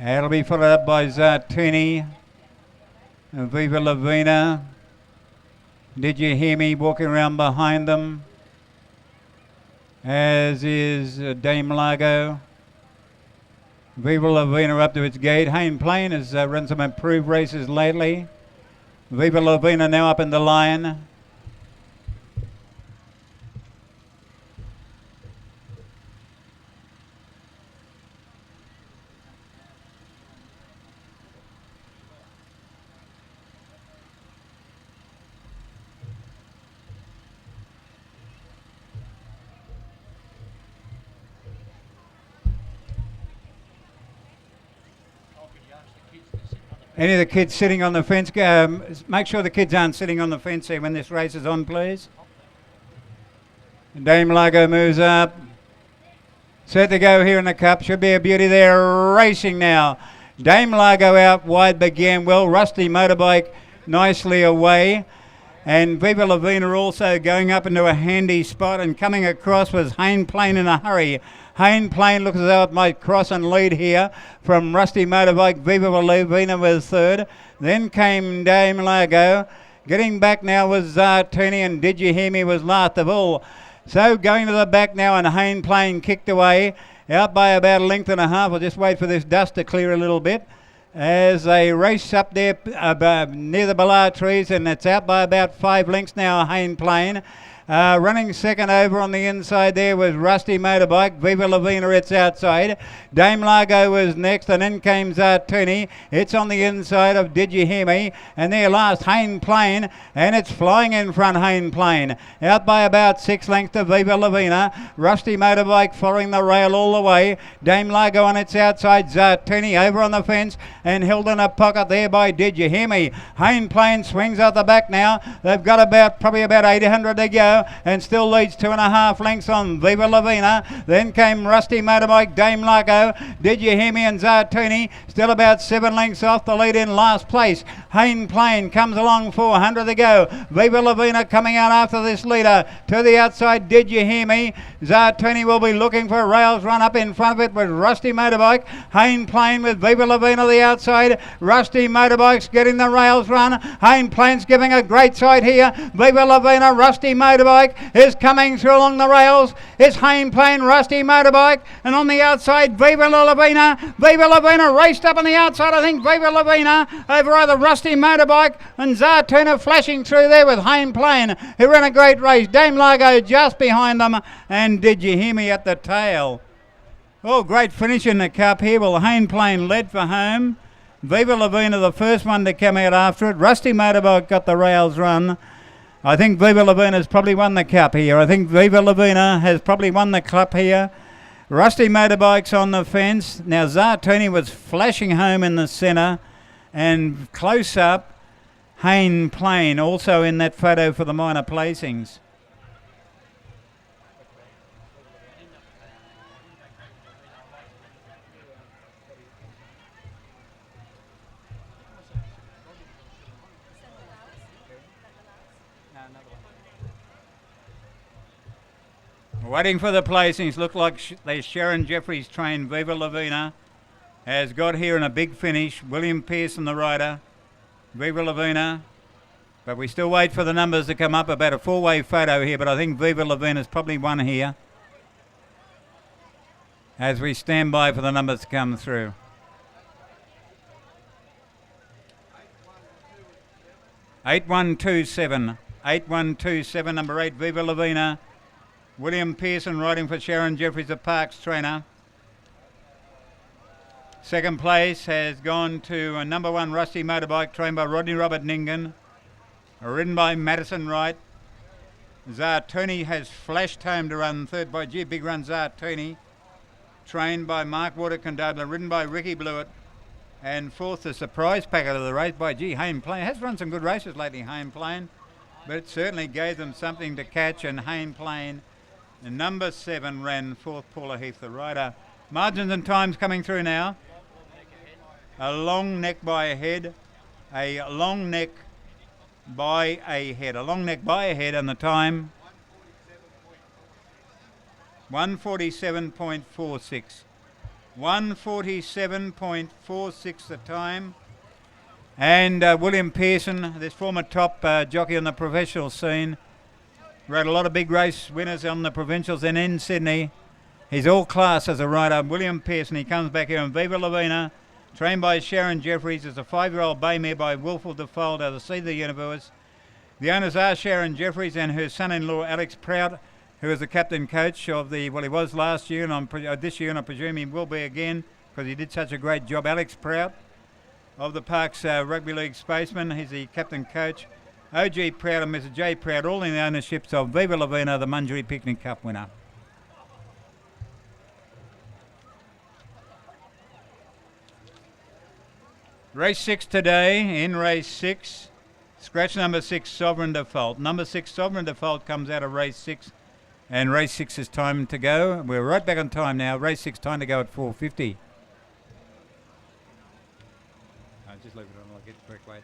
That'll be followed up by Zartuni, Viva Lavina. Did You Hear Me walking around behind them, as is Dame Largo. Viva Lavina up to its gate. Hayne Plain has run some improved races lately. Viva Lavina now up in the line. Any of the kids sitting on the fence, make sure the kids aren't sitting on the fence here when this race is on, please. Dame Largo moves up. Set to go here in the cup. Should be a beauty there. Racing now. Dame Largo out wide began well. Rusty Motorbike nicely away. And Viva Lavina also going up into a handy spot, and coming across was Hayne Plain in a hurry. Hayne Plain looks as though it might cross and lead here from Rusty Motorbike. Viva Lavina was third. Then came Dame Largo. Getting back now was Zartuni, and Did You Hear Me was last of all. So going to the back now, and Hayne Plain kicked away. Out by about a length and a half. We'll just wait for this dust to clear a little bit as they race up there near the Ballard trees, and it's out by about 5 lengths now, Hayne Plain. Running second over on the inside there was Rusty Motorbike. Viva Lavina, it's outside. Dame Largo was next, and then came Zartuni. It's on the inside of Did You Hear Me? And there last, Hayne Plain, and it's flying in front, Hayne Plain. Out by about 6 lengths to Viva Lavina. Rusty Motorbike following the rail all the way. Dame Largo on its outside. Zartuni over on the fence and held in a pocket there by Did You Hear Me? Hayne Plain swings out the back now. They've got probably about 800 to go, and still leads 2.5 lengths on Viva Lavina. Then came Rusty Motorbike, Dame Largo, Did You Hear Me? And Zartuni still about 7 lengths off the lead in last place. Hayne Plain comes along, 400 to go. Viva Lavina coming out after this leader. To the outside, Did You Hear Me? Zartuni will be looking for a rails run. Up in front of it with Rusty Motorbike. Hayne Plain with Viva Lavina the outside. Rusty Motorbike's getting the rails run. Hayne Plain's giving a great sight here. Viva Lavina, Rusty Motorbike is coming through along the rails. It's Hayne Plain, Rusty Motorbike, and on the outside, Viva Lavina. Viva Lavina raced up on the outside. I think Viva Lavina over either Rusty Motorbike and Zartuni flashing through there with Hayne Plain, who ran a great race. Dame Largo just behind them, and Did You Hear Me at the tail. Oh, great finish in the cup here. Well, Hayne Plain led for home. Viva Lavina the first one to come out after it. Rusty Motorbike got the rails run. I think Viva Lavina has probably won the cup here. I think Viva Lavina has probably won the cup here. Rusty Motorbike's on the fence. Now Zartuni was flashing home in the centre, and close up, Hayne Plain also in that photo for the minor placings. Waiting for the placings. Look like there's Sharon Jeffries trained. Viva Lavina has got here in a big finish. William Pearson the rider. Viva Lavina. But we still wait for the numbers to come up. About a 4-way photo here, but I think Viva Lavina's probably won here as we stand by for the numbers to come through. (8127). 8127, number 8, Viva Lavina. William Pearson riding for Sharon Jeffries, the Parks trainer. Second place has gone to number 1 Rusty Motorbike, trained by Rodney Robert Ningen, ridden by Madison Wright. Zartuni has flashed home to run third by Big Run Zartuni, trained by Mark Watercondobler, ridden by Ricky Blewett. And fourth, the surprise packet of the race by Hayne Plain. Has run some good races lately, Hayne Plain, but it certainly gave them something to catch, and Hayne Plain, and number 7, ran fourth, Paula Heath, the rider. Margins and times coming through now. A long neck by a head. A long neck by a head. A long neck by a head, and the time 147.46. 1:47.46 the time. And William Pearson, this former top jockey on the professional scene, rode a lot of big race winners on the provincials and in Sydney. He's all class as a rider. William Pearson, he comes back here in Viva Lavina, trained by Sharon Jeffries. It's a 5-year-old bay mare by Wilful Default out of the Seed of the Universe. The owners are Sharon Jeffries and her son-in-law Alex Prout, who is the captain coach of the, well, he was last year and this year, and I presume he will be again because he did such a great job. Alex Prout of the Parks Rugby League Spaceman, he's the captain coach. OG Prout and Mr. J Prout, all in the ownerships of Viva Lavina, the Mungery Picnic Cup winner. Race 6 today, in race 6, scratch number 6, Sovereign Default. Number 6, Sovereign Default comes out of race 6, and race 6 is time to go. We're right back on time now. Race 6, time to go at 4:50. Just leave it on, I'll get the correct weight.